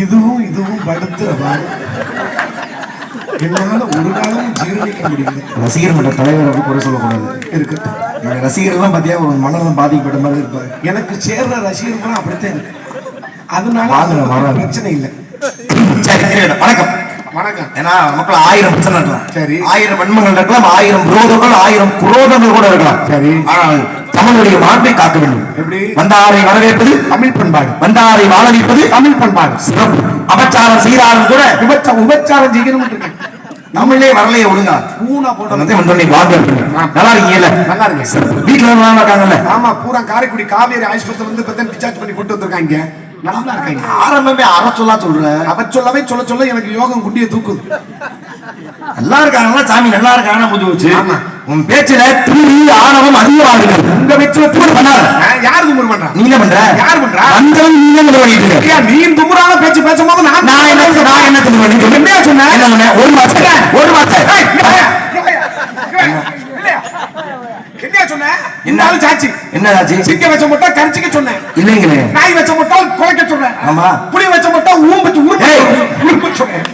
இதுவும் படுத்துறவாறு என்னால ஒரு காலம் ஜீரணிக்க முடியல. ரசிகர் மன்ற தலைவர் அப்படி குறை சொல்லக்கூடாது. இருக்கட்டும், ரசிகர்கள்லாம் பாத்தியா மனநலம் பாதிக்கப்பட்ட மாதிரி இருப்பாரு. எனக்கு சேர்ற ரசிகர்களும் அப்படித்தான் இருக்கு. அதனால பிரச்சனை இல்லை. வணக்கம். வணக்கம். ஏன்னா மக்கள் 1000 பிரச்சனை இருக்கலாம். சரி. 1000 வன்மங்கள் இருக்கலாம், 1000 விரோதங்கள், 1000 குரோதங்கள் கூட இருக்கலாம். சரி. ஆனால் தமிழுடைய மாண்பை காக்க வேண்டும். எப்படி? வந்தாரை வரவேற்பது தமிழ் பண்பாடு, வந்தாரை வாழவிப்பது தமிழ் பண்பாடு. சிறப்பு. அபச்சாரம் செய்தாலும் கூட உபச்சாரம் செய்யணும். தமிழே வரலையே ஒழுங்கா பூனா போட்டு வந்தோடனே வாங்க. நல்லா இருக்கீங்கல்ல? நல்லா இருக்கு. வீட்டுல நல்லா இருக்காங்கல்ல? ஆமா, பூரா காரைக்குடி காவேரி ஆஸ்பத்திரி வந்து இப்பதான் டிஸ்சார்ஜ் பண்ணி கொண்டு வந்திருக்காங்க. நல்லா இருக்காங்க. ஆரம்பமே அற சொல்ற அவ சொல்லவே சொல்ல எனக்கு யோகம் குண்டிய தூக்குது. நல்லா இருக்காங்களா சாமி? நல்லா இருக்காங்கன்னா புது வச்சு உன் பேச்சுல துணி ஆணவம் அதிகமாகுது. உங்க பேச்சுல துணி பண்ணாரு. யாரு துமுறு பண்றா? நீ என்ன பண்ற? யார் பண்றா? அந்தவன் நீ என்ன பண்ணிட்டு இருக்க? நீ துமுறான பேச்சு பேசும்போது நான் என்ன துமுற? நீ என்ன சொன்ன? என்ன சொன்ன? ஒரு மாசம் என்ன சொன்ன? என்னாலும் சாட்சி. என்ன சாட்சி? சிக்க வச்ச முட்டை கரிச்சிக்க சொன்னேன். இல்லைங்களே. நாய் வச்ச முட்டை குலைக்க சொன்னேன். ஆமா. புளி வச்ச முட்டை உரும்ப சொன்னேன்.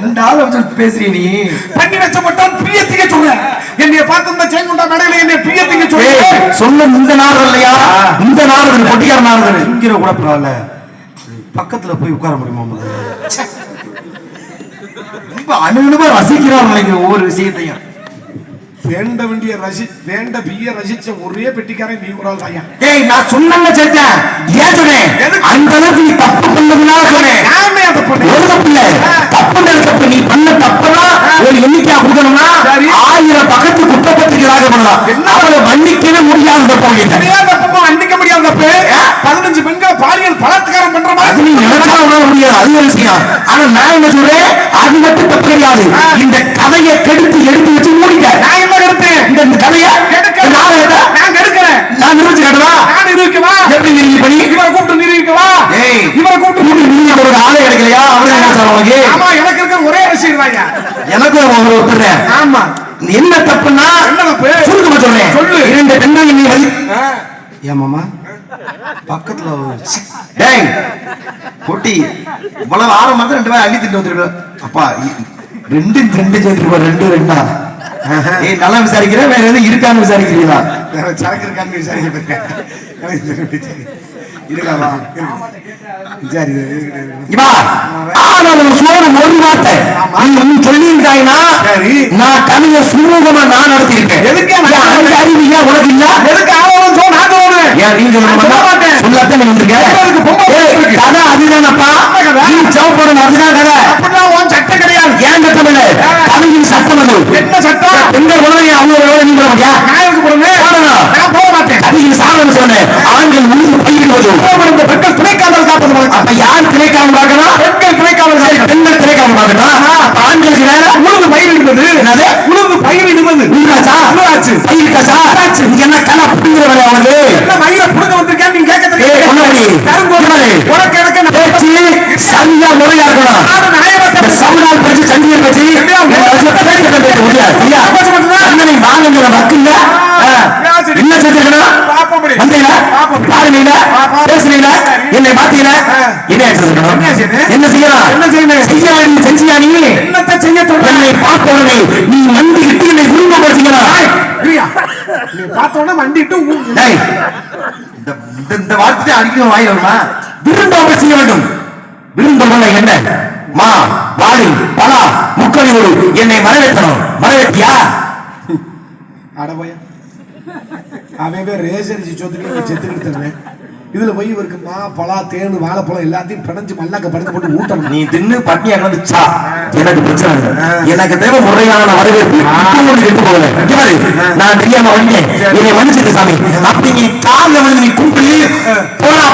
இந்த ஆளை வச்சு பேசுறீ நீ. பண்ணி வச்ச மட்டும் பிரியத்திக்க சொல்றேன். என்னைய பார்த்து இந்த செங்குண்டா மேடையில என்னைய பிரியத்திக்க சொல்றேன். சொன்ன இந்த நாடு இல்லையா? இந்த நாடு பொட்டிக்கார நாடு. இங்கிற கூட பரவாயில்ல, பக்கத்துல போய் உட்கார முடியுமா? ரொம்ப அணுகுமா ரசிக்கிறாங்க ஒவ்வொரு விஷயத்தையும். வேண்ட பிய ரசிச்ச ஒரே பெட்டிக்காரன் நீ ஒரு ஆள் ஐயா. ஏய், நான் சொன்னேன்னு சேர்த்தேன். ஏன் சொன்னேன்? அந்த அளவுக்கு நீ தப்பு பண்ணதுனால சொன்னேன். நானே அதை பண்ணேன். ஒரு தப்பு இல்ல, தப்புன்றது தப்பு. நீ பண்ண தப்பெல்லாம் ஒரு எண்ணிக்கையா கொடுக்கணும்னா 1000 பக்கத்து குற்றப்பத்திரிகையாக பண்ணலாம். அவளை மன்னிக்கவே முடியாத தப்பு. மன்னிக்க முடியாத தப்பு. 15 பெண்கள் பாலியல் பலாத்காரம் பண்ற மாதிரி நீ நினைச்சா உணர முடியாது. அது ஒரு விஷயம். ஆனா நான் என்ன சொல்றேன், அது மட்டும் தப்பு கிடையாது. இந்த கதையை கெடுத்து எடுத்து வச்சு மூடிக்க. நான் என்ன கெடுத்தேன்? இந்த கதையை நான் கெடுக்கிறேன். நான் நிரூபிச்சு கட்டவா? நான் நிரூபிக்கவா? எப்படி நிரூபி பண்ணி? இவரை கூப்பிட்டு நிரூபிக்கவா? இவரை கூப்பிட்டு நீங்க ஒரு ஆளே கிடைக்கலையா? அவரு என்ன சொல்றாங்க? ஆமா, எனக்கு இருக்க ஒரே ரசிகர் தாயா. எனக்கு ஒருத்தர். ஆமா. என்ன தப்புன்னா என்ன தப்பு? சுருக்கமா சொல்றேன். சொல்லு. 2 பெண்கள் நீ வந்து ஏன் மாமா பக்கத்துல டேய் பொட்டி இவ்வளவு ஆரம் மாதிரி 2 பேர் அள்ளி திட்டு வந்துருக்க. அப்பா 2 சேர்த்துட்டு 2 ஏய், நல்லா விசாரிக்கிறேன். வேற எதுவும் இருக்கான்னு விசாரிக்கிறீங்களா? வேற சரக்கு இருக்கான்னு விசாரிக்கிறேன். இருக்காவா? சரி. ஒரு வார்த்தை சொல்லியிருக்காங்கன்னா நான் கலையை சுமூகமா நான் நடத்திருக்கேன். எதுக்கு அறிவியா உனக்கு இல்ல? எதுக்கு ஆவலம் சொல்? நான் சொல்றேன். ஏன் நீ சொல்ல மாட்டேன்? சொல்லாதான் வந்திருக்க கதை அதுதானப்பா. நீ சவுப்படம் அதுதான் கதை. அப்படிதான் உன் சட்டம் கிடையாது. ஏன் சட்டம் இல்ல? தமிழின் சட்டம் அது. என்ன சட்டம்? பெண்கள் உடனே அவங்க நீ போட மாட்டியா? நான் எதுக்கு போடுங்க? நான் போக மாட்டேன். அது சாதனை சொன்னேன். ஆண்கள் உழுது பயிடுவது இந்த பெண்கள் துணைக்காமல் காப்பது. அப்ப யார் துணைக்காமல் பார்க்கணும்? பெண்கள் துணைக்காமல் பெண்கள் துணைக்காமல் பார்க்கணும். ஆண்களுக்கு வேற உழுது பயிரிடுவது. என்னது உழுது பயிரிடுவது? உழுதாச்சா? உழுதாச்சு. பயிரிட்டாச்சா? நீங்க என்ன கலை புடுங்குற வேலை? அவனுக்கு என்ன மயிரை புடுங்க வந்திருக்கேன்? நீங்க கேட்க உனக்கு எனக்கு பேச்சு சரியா முறையா இருக்கணும். சவுடால் பேச்சு சண்டியல் பேச்சு வாங்க வக்கில்ல என்ன செஞ்சிருக்கணும்? வந்தீங்களா? பாருங்களா? பேசுறீங்களா? என்னை பாத்தீங்களா? என்ன என்ன செய்யலாம்? என்ன செய்யணும்? செய்ய வேண்டிய செஞ்சியா? நீ என்னத்தை செய்ய? என்னை பார்த்த உடனே நீ மண்டிக்கிட்டு என்னை விரும்பப்படுத்தீங்களா? நீ பார்த்த உடனே மண்டிட்டு இந்த வார்த்தை அடிக்கணும். வாய் வருமா? விரும்பாம செய்ய வேண்டும். விரும்பல என்ன? மா வாழை பலா முக்கணியோடு என்னை வரவேற்றணும். வரவேற்றியா? அடபோய அவன் ரேசரிச்சு சொத்துக்கு செத்துக்கிட்டு இதுல போய் இவருக்கு மா பலா தேனு வாழைப்பழம் எல்லாத்தையும் பிணைஞ்சு மல்லாக்க படுத்து போட்டு ஊட்டணும். நீ தின்னு பட்டியா கிடந்துச்சா? எனக்கு பிரச்சனை இல்லை. எனக்கு தேவை முறையான வரவேற்பு. நான் தெரியாம வந்தேன், என்னை மன்னிச்சிட்டு சாமி. அப்படி நீ கால வந்து நீ கும்பிட்டு போனா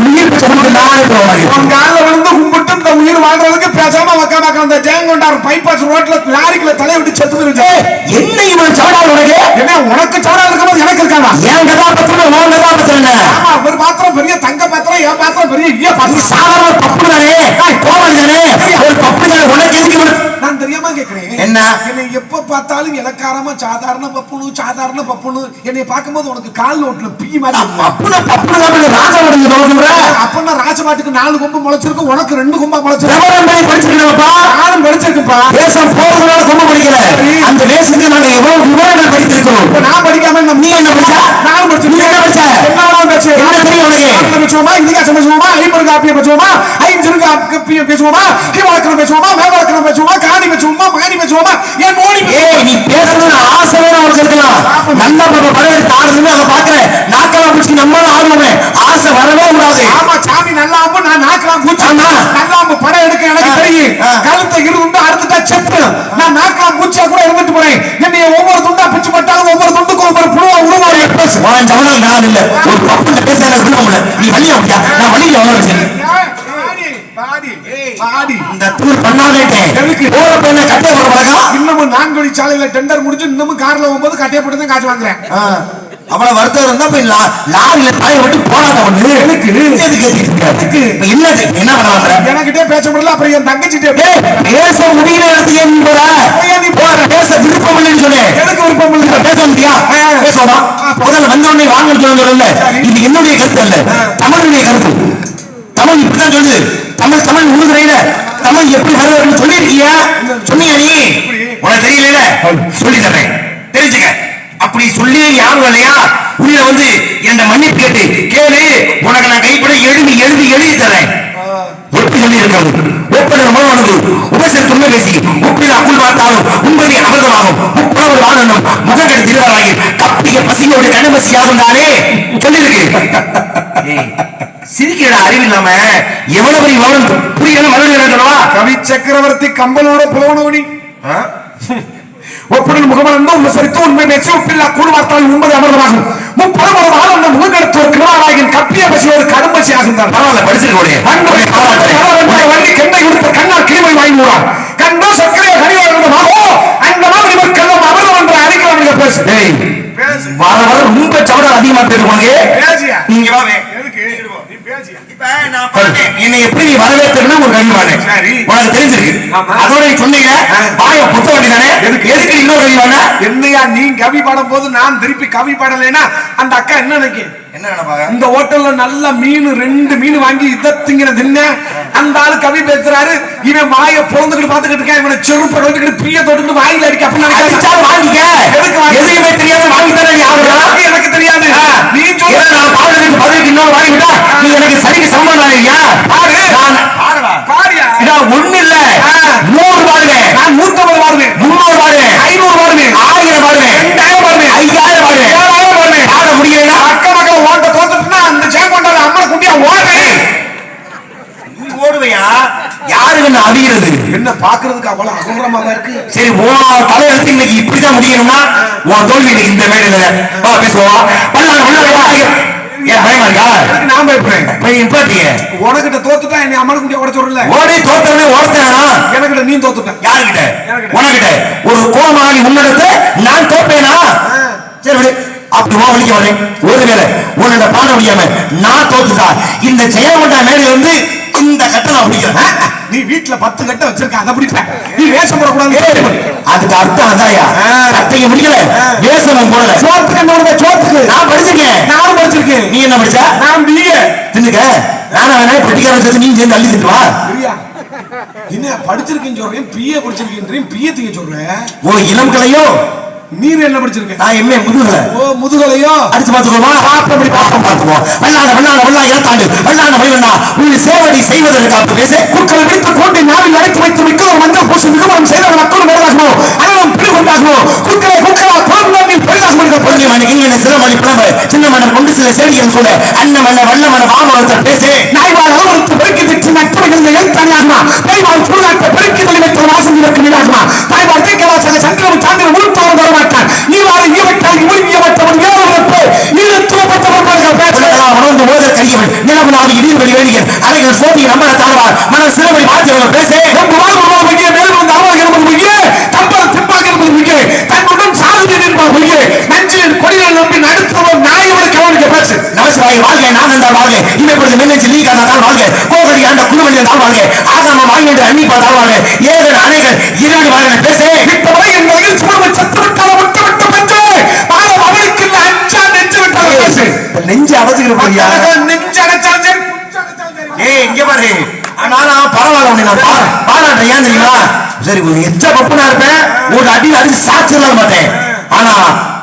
உயிர் சொல்லிட்டு நான் கால வந்து கும்பிட்டு இந்த உயிர் வாழ்றதுக்கு பேசாம உட்காந்து அந்த ஜெயங்கொண்டார் பைபாஸ் ரோட்ல லாரிக்குள்ள தலையை விட்டு செத்து இருந்துச்சு. என்ன இவன் சவடா உனக்கு? என்ன உனக்கு சவடா இருக்கும்போது எனக்கு இருக்காதா? என் கதாபாத்திரம் உன் கதாபாத்திரம். ஒரு பாத்திரம் பெரிய தங்க பாத்திரம், என் பாத்திரம் பெரிய ஈய பாத்திரம். சாதாரண தப்பு தானே, கோவம் தானே, ஒரு தப்பு தானே. உனக்கு எதுக்கு? நான் தெரியாம கேட்கிறேன். என்ன என்னை எப்ப பார்த்தாலும் இலக்காரமா சாதாரண பப்புனு என்னை பார்க்கும்போது உனக்கு கால் ஓட்டுல பீ மாதிரி அப்பன்னா ராஜமாட்டுக்கு 4 கொம்பு முளைச்சிருக்கு, உனக்கு 2 கொம்பா முளைச்சிருக்கு. நானும் படிச்சிருக்குப்பா. வேஷம் போறதுனால கொம்பு படிக்கல, அந்த வேஷத்துக்கு நாங்க எவ்வளவு விவரங்கள் படித்திருக்கிறோம். நான் படிக்காம நீ என்ன படிச்சா? நானும் படிச்சு. நீ என்ன படிச்ச? என்ன தெரியும் உனக்கு? பேசுவோமா, இதிகாசம் பேசுவோமா, ஐம்பது காப்பியை பேசுவோமா, ஐந்து காப்பியை பேசுவோமா, கீழ்வழக்கம் பேசுவோமா, மேல்வழக்கம் பேசுவோமா, காணி பேசுவோமா, மாணி பேசுவோமா, ஏன் மோடி? நீ பேசணும்னு ஆசை வேணும் உனக்கு இருக்கலாம். நல்லா படம் எடுத்து ஆடுறதுன்னு அதை பாக்குறேன். நாக்கெல்லாம் பூச்சி நம்மளும் ஆடுவோமே, ஆசை வரவே கூடாது. ஆமா சாமி நல்லா நான் நாக்கெல்லாம் பூச்சி நல்லா படம் எடுக்க எனக்கு தெரியும். கழுத்தை இருந்து அறுத்துட்டா செப்பு. நான் நாக்கெல்லாம் பூச்சியா கூட இருந்துட்டு போறேன். என்னைய ஒவ்வொரு துண்டா பிச்சு பட்டாலும் ஒவ்வொரு துண்டுக்கும் ஒவ்வொரு புழுவா உருவாரு. நான் இல்ல ஒரு பப்பு பேச எனக்கு விரும்பல. நீ வழியா முடியா, நான் வழியில வளர்றேன். இன்னமும் 4 வழி சாலையில டெண்டர் முடிஞ்சு இன்னமும் கார்ல போகும்போது கட்டையை போட்டு தான் காசு வாங்குறேன். அவ்வளவு வருத்தம் இருந்தா போய் லாரியில தாயை விட்டு போராட்டம் பண்ணு. என்ன பண்ண எனக்கிட்டே பேச முடியல, அப்புறம் என் தங்கச்சிட்டே பேச முடியல. நீ போற பேச விருப்பம் இல்லைன்னு சொன்னேன். எனக்கு விருப்பம் இல்லை. பேச முடியா? பேசணும். முதல்ல வந்தவொடனே வாங்க. இது என்னுடைய கருத்து அல்ல, தமிழுடைய கருத்து. தமிழ் இப்படிதான் சொல்லுது. தமிழ் உழுதுறையில தமிழ் எப்படி வருவதுன்னு சொல்லிருக்கியா? சொன்னியா? நீ உனக்கு தெரியல, சொல்லி தரேன், தெரிஞ்சுக்க. அப்படி சொல்லி யாரும் இல்லையா உள்ள வந்து என்ற மன்னிப்பு கேளு. உனக்கு நான் கைப்பட எழுதி தரேன். எப்படி சொல்லி இருக்காது? ஒப்பனர் மனது உபசரித்து உண்மை பேசி உப்பில் அக்குள் பார்த்தாலும் உண்மை அமிர்தமாகும். முப்பவர் வாழணும் முகங்கள் திருவாராகி கப்பிய பசியோடு கடுமசி ஆகுந்தானே சொல்லியிருக்கு. சிரிக்கிற அறிவில்லாம எவ்வளவு விவரம் புரியல. மறுபடியும் சொல்லவா? கவி சக்கரவர்த்தி கம்பளோட புலவனோனி ஒப்புடன் முகமலர்ந்து உபசரித்து உண்மை பேசி உப்பில்லா கூடு பார்த்தால் உண்மை அமிர்தமாகும். முப்பது வாழம் முகக்கெடுத்தோர் கிருவாராகின் கப்பிய பசியோடு கடும்பசி ஆகின்றார். பரவாயில்ல, படிச்சிருக்கோம். வண்டி கெண்டை கொடுத்த கண்ணால் கிருமை வாங்கிடுவார். கண்டோ சக்கரை கனிவாகோ அந்த மாதிரி மக்களும் அமிர்தம் என்ற அறிக்கலாம். பேசு வர ரொம்ப சவடம் அதிகமா பேசுவாங்க. நீங்க வாவே என்னை எப்படி நீ வரவேற்கணும்னா ஒரு கழிவானே உனக்கு தெரிஞ்சிருக்கு. அதோட நீ சொன்னீங்க வாய புத்த வேண்டியதானே. எதுக்கு இன்னொரு கழிவானா? என்னையா நீ கவி பாடும் போது நான் திருப்பி கவி பாடலைன்னா அந்த அக்கா என்ன நினைக்கும்? என்ன நினைப்பாங்க? இந்த ஹோட்டல்ல நல்ல மீன் 2 மீன் வாங்கி இதத்திங்கிற தின்ன அந்த ஆளு கவி பேசுறாரு. இவன் வாய பொழுதுகிட்டு பாத்துக்கிட்டு இருக்கேன். இவனை செருப்ப தொட்டுக்கிட்டு பிரிய தொட்டுக்கிட்டு வாயில அடிக்க அப்படின்னு வாங்கிக்க. எதுவுமே தெரியாது வாங்கித்தானே நீ ஆகுறா? எனக்கு தெரியாது. நீ சொல்ல நான் பாடுறதுக்கு பதிலுக்கு இன்னொரு வாங்கிட்டா நீ எனக்கு சரிக்கு சம்பளம் இல்லையா? ஒண்ணு இல்ல 100 பாடுவேன். நான் 150 பாடுவேன், 300 பாடுவேன், 500 பாடுவேன், 1000 பாடுவேன், 2000 பாடுவேன், 5000 பாடுவேன், 7000 பாடுவேன். பாட முடியல. அக்க மக்கள் ஓட்ட தோத்துட்டுனா அந்த ஜெயங்கொண்டால அம்மனை குட்டியா ஓடுறேன். நீ ஓடுவையா? யாருக்கு நான் அடிக்கிறது? என்ன பாக்குறதுக்கு அவ்வளவு அகோரமாக இருக்கு. சரி உன் தலை எடுத்து இன்னைக்கு இப்படிதான் முடியணும்னா உன் தோல்வி இன்னைக்கு இந்த மேடையில வா பேசுவோம். ஏன் பயமா இருக்கா? நான் பயப்படுறேன். உனக்கிட்ட தோத்துட்டா என்னை அம்மனை குட்டியா ஓட சொல்றல. ஓடி தோத்தவனே ஓடுத்தானா? எனக்கிட்ட நீ தோத்துட்ட. யாருக்கிட்ட? உனக்கிட்ட. ஒரு கோமாளி முன்னெடுத்து நான் தோப்பேனா? சரி அப்படி வலிக்க வரேன். ஒருவேளை உன்னோட பாட முடியாம நான் தோத்துட்டா இந்த ஜெயமண்டா மேடையில வந்து இந்த கட்டை நான் பிடிக்கிறேன். நீ வீட்டுல 10 கட்டை வச்சிருக்க, அதை பிடிப்பேன். நீ வேஷம் போடக்கூடாது. அதுக்கு அர்த்தம் அதாயா? கட்டையை முடிக்கல, வேஷமும் போடல. சோத்துக்கு நான் படிச்சிருக்கேன். நானும் படிச்சிருக்கேன். நீ என்ன படிச்சா? நான் பிஏ. தின்னுக்க நானா வேணா பெட்டிக்காரன் சேர்த்து நீ சேர்ந்து அள்ளி திட்டுவா. என்ன படிச்சிருக்கேன்னு சொல்றேன், பிஏ படிச்சிருக்கேன், பிஏ திங்க சொல்றேன். ஓ இளம் கலையோ? நீர் என்ன படிச்சிருக்க? நான் எம்ஏ முதுகலை. ஓ முதுகலையோ? அடிச்சு பாத்துக்கோமா? அப்படி பாப்போம் பாத்துக்குவோம். வல்லாத இனத்தாண்டு வல்லாத வழிவண்ணா உன் சேவடி செய்வதற்காக பேச குறுக்களை விடுத்து கொண்டு நாவில் அழைத்து வைத்து மிக்க ஒரு மஞ்சள் பூசி மிகவும் செய்தவன் அத்தோடு மேலாகுமோ அதெல்லாம் பிடிகொண்டாகுமோ குறுக்களை குறுக்களா பெரிதாக பொருள் சிறமணி பிளவு சின்ன மன்னர் கொண்டு சில செடிகள் கூட அன்னமன்ன வல்லமன வாமத்தை பேசு நாய்வாள் அவருக்கு பெருக்கி திட்டு நட்புகள் எழுத்தாணியாகுமா தாய்வாள் சூழ்நாட்டை பெருக்கி தொழில்நுட்ப வாசம் இதற்கு நீராகுமா தாய்வாள் தேக்கவாசக சந்திரன் சாந்திர உருத்தவன் வரமாட்டான் நீ வாழ ஈவட்டால் இவற்றவன் ஏவப்பட்டு ஈழத்துவப்பட்டவர்கள் பேசலாம் உணர்ந்து ஓத கரியவன் நிலவு நாடு இடிவெளி வேடிகள் அலைகள் சோதிய நம்பர தாழ்வார் மன சிறுவழி மாற்றியவர்கள் பேசே ரொம்ப வாழ்வுடைய மேல் வந்து அவர்கள் என்பது மிக தம்பர திம்பாக என்பது மிக தன்னுடன் சாதி என்பது மிக நஞ்சிலின் கொடியை நம்பி நடுத்தவன் நாயோடு கவனிக்க பேசு நமசிவாய் வாழ்க நான் என்றால் வாழ்க இமைப்பொழுது மின்னஞ்சு நீ காணாதான் வாழ்க கோகடி ஆண்ட குருவன் ஆதிகள் தாழ்வாங்க ஆகாம வாங்கிட்டு அன்னிப்பா தாழ்வாங்க ஏகன் அணைகள் இரண்டு வாங்க பேச விட்டவரை என் வகையில் சுமவை சத்து விட்டால விட்டு விட்டு பெற்று பாவம் அவனுக்கு இல்லை அஞ்சா நெஞ்சு விட்டால பேசு நெஞ்சு அடைச்சுக்கிற நெஞ்சு அடைச்சாச்சு இங்க பாரு நானா பரவாயில்ல உன்னை நான் பாராட்டுறேன் ஏன் தெரியுமா சரி ஒரு எச்ச பப்புனா இருப்பேன் ஒரு அடி அடிச்சு சாச்சிடலாம் மாட்டேன் ஆனா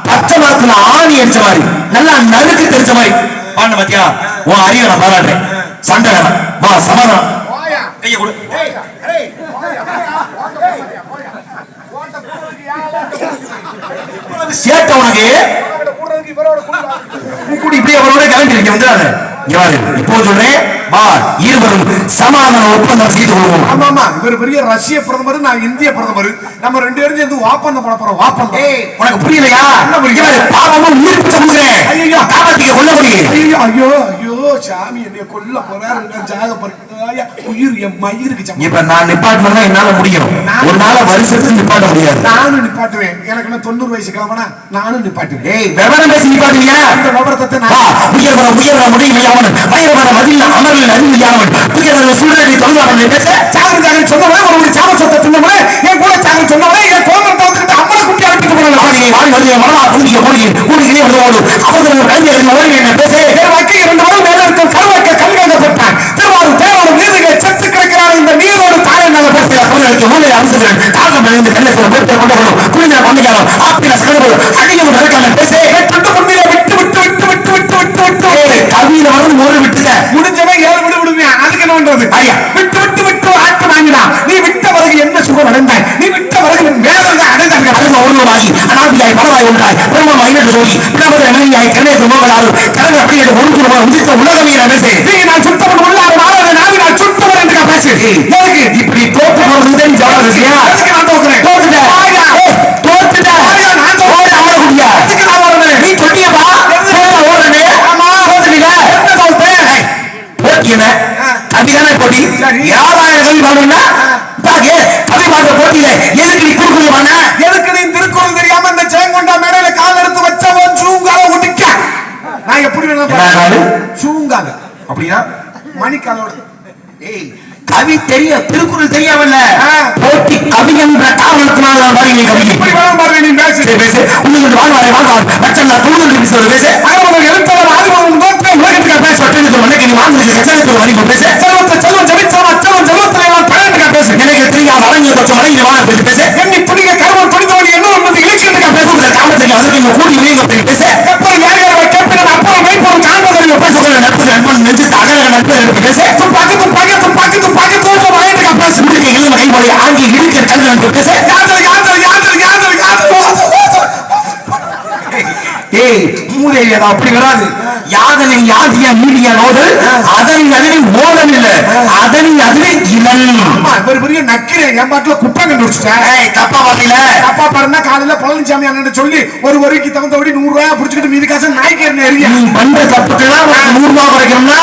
பச்சை மரத்துல ஆணி அடிச்ச மாதிரி நல்லா நறுக்கு தெரிஞ்ச மாதிரி பாண்ட பாத்தியா உன் அறிவை நான் பாராட்டுறேன் சண்டை வேணாம் வா சமாதானம் கைய கொடு சேட்ட உனக்கு கூடி இப்படியே அவரோட கிளம்பி இங்க வந்துடாத இப்போ சொல்றேன் வா இருவரும் சமாதான ஒப்பந்தம் செய்து கொள்வோம் ஆமா ஆமா இவர் பெரிய ரஷ்ய பிரதமர் நான் இந்திய பிரதமர் நம்ம ரெண்டு பேரும் சேர்ந்து வாப்பந்தம் போட போறோம் வாப்பந்தம் உனக்கு புரியலையா என்ன புரியல பாவமும் உயிர் சொல்லுறேன் ஐயோ காப்பாத்திக்க கொல்ல முடியும் ஐயோ ஐயோ ஐயோ சாமி என்னைய கொல்ல போறாரு ஜாகப்பட்டாயா உயிர் என் மயிருக்கு இப்ப நான் நிப்பாட்டணும்னா என்னால முடியும் ஒரு நாள வருஷத்துக்கு நிப்பாட்ட முடியாது நானும் நிப்பாட்டுவேன் எனக்கு என்ன 90 வயசு கிழவனா நானும் நிப்பாட்டுவேன் விவரம் பேசி நிப்பாட்டுவியா அந்த விவரத்தை நான் உயர்வர முடியும் வயவர மதியில் அமரில் அறிவு யாவன் உயர்வர சூழலை தொழிலாளர்கள் பேச சாகரி சொன்னவனே ஒரு சாம சொத்தை தின்னவனே என் கூட சாகரி சொன்னவனே என் கோபத்தை வந்துட்டு அம்மா குட்டி அழைச்சிட்டு போனாங்க மனமா புரிஞ்சிக்க கூடிய வருவோடு அவர்கள் கல்வியர்கள் ஓடி என்ன பேச வாக்கி 2 வாரம் மேல இருக்கும் கருவாக்க கல்வியாக்கப்பட்டான் திருவாரூர் தேவாரம் நீதிகளை செத்து கிடக்கிறான் இந்த நீரோடு தாயை நாங்க பேசுகிற அவர்களுக்கு மூளை அவசரம் தாக்கம் நிறைந்த கண்ணத்தில் போட்டு கொண்டு வரும் குளிர பண்ணிக்கலாம் ஆப்பின சகலபோது அடியும் நடக்காம பேச விட்டு முன்னில விட்டு விட்டு விட்டு விட்டு விட்டு விட்டு விட்டு கவியில வந்து ஒரு விட்டுல முடிஞ்சவன் 7 விடு விடுவேன் அதுக்கு என்ன பண்றது ஐயா விட்டு விட்டு விட்டு ஆட்டு வாங்கினா நீ விட்ட பிறகு என்ன சுகம் அடைந்தாய் நீ விட்ட பிறகு வேதங்க அடைந்தாங்க அதுக்கு ஒருவாகி அனாபியாய் பலவாய் உண்டாய் பிரம்ம மைனட்டு ரோகி பிரமத இணையாய் கணேசு மோகலாறு கடந்த அப்படியே ஒரு குருவா உதித்த உலகமே நான் பேசு நீ நான் சுத்தவன் உள்ளார் மாறாத நாவி நான் சுத்தவன் என்று நான் பேசு எனக்கு இப்படி தோற்று போறதுன்னு ஜவாப் இருக்கியா அதுக்கு நான் தோக்குறேன் தோத்துட்டேன் நான் தோற்று அவரை குடியா அதுக்கு நான் வரணும் நீ சொன்னியப்பா ஓடுறே ஆமா தோத்துட்டீங்க என்ன தோத்தேன் போட்டி என்ன கவிதானே போட்டி யாராயிரம் கவி பாடுன்னா கவி பாடுற போட்டியில எதுக்கு நீ குறுக்குறி பண்ண எதுக்கு நீ திருக்குறள் தெரியாம இந்த ஜெயங்கொண்டா மேடையில கால் எடுத்து வச்சவன் சூங்கால ஒட்டிக்க நான் எப்படி வேணா சூங்கால அப்படின்னா மணிக்காலோட ஏய் கவி தெரிய திருக்குறள் தெரியாமல்ல போட்டி கவி என்ற காரணத்தினால கவி எப்படி வேணா பாருங்க நீ பேசு உங்களுக்கு வாழ்வாரை வாழ்வார் மச்சம் நான் தொழில் பேசுவது பேச அகமது எழுத்தவர் ஆதிபவன் தோற்ற உலகத்துக்கு பேச பட்டணத்தில் மண்ணுக்கு நீ வாழ்ந்து எச்சரித்து வரைக்கும் பேச செல்வத்தை செல்வம் ஜபிச்சவன் அச்சவன் செல்வத்தில் நான் பயனுக்கு பேசு எனக்கு தெரியாத வழங்கிய பட்சம் வழங்கி வாழ பேச எண்ணி துணிக கருவம் துணிந்தவன் என்ன ஒன்பது இலட்சியத்துக்கு பேசுகிற காமத்துக்கு அதற்கு நீங்க கூடி நீங்க பேச எப்பறம் யார் யாரை கேட்பின அப்புறம் வைப்போம் காண்பதில் பேசுகிற நட்பு நண்பன் நெஞ்சு அகல நட்பு பேச துப்பாக்கி துப்பாக்கி துப்பாக்கி துப்பாக்கி தோற்ற வகைத்துக்கு பேசு முடிக்க இழும கைமொழி ஆங்கி இடுக்கிற கல்வி நட்பு பேச மூதேவி அது அப்படி வராது யாதனை யாதியா நீடிய நோதல் அதனை ஓதல் இல்ல அதனை அதுவே இளன் ஒரு பெரிய நக்கிறேன் என் பாட்டுல குப்பை கண்டுபிடிச்சிட்டேன் தப்பா பாத்தீங்களா தப்பா பாருன்னா காலையில பழனிசாமி அண்ணன் சொல்லி ஒரு வரிக்கு தகுந்தபடி 100 ரூபாய் புடிச்சுக்கிட்டு மீதி காசு நாய்க்கு எறிய நீ பண்ற தப்புக்கெல்லாம் 100 ரூபாய் குறைக்கணும்னா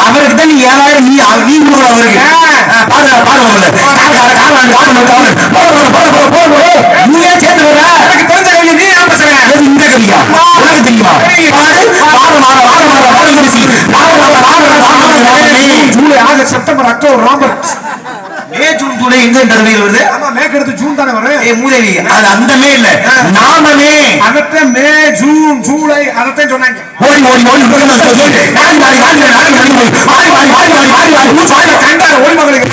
அவருக்கு தான் நீ 7000 நீ 100 ரூபாய் அவருக்கு பாருங்க நீ ஏன் சேர்த்து வர எனக்கு தெரிஞ்ச கவியை நீ ஏன் பேசுற இந்த கவியா உனக்கு தெரியுமா July August September October November May June July எங்க தடவையில் வருது ஆமா மேற்கடுத்து ஜூன் தானே வரும் மூதேவி அது அந்த மே இல்ல நாமமே அதத்தை மே ஜூன் ஜூலை அதத்தை சொன்னாங்க ஓடி ஓடி ஓடி ஓடி மகளுக்கு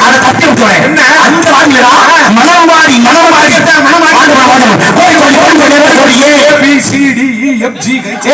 அதை தட்டி விட்டுறேன் என்ன அந்த வாங்கிலா மனமாடி மனமாடி மனமாடி ஓடி ஓடி ஓடி ஓடி A B C D E F G H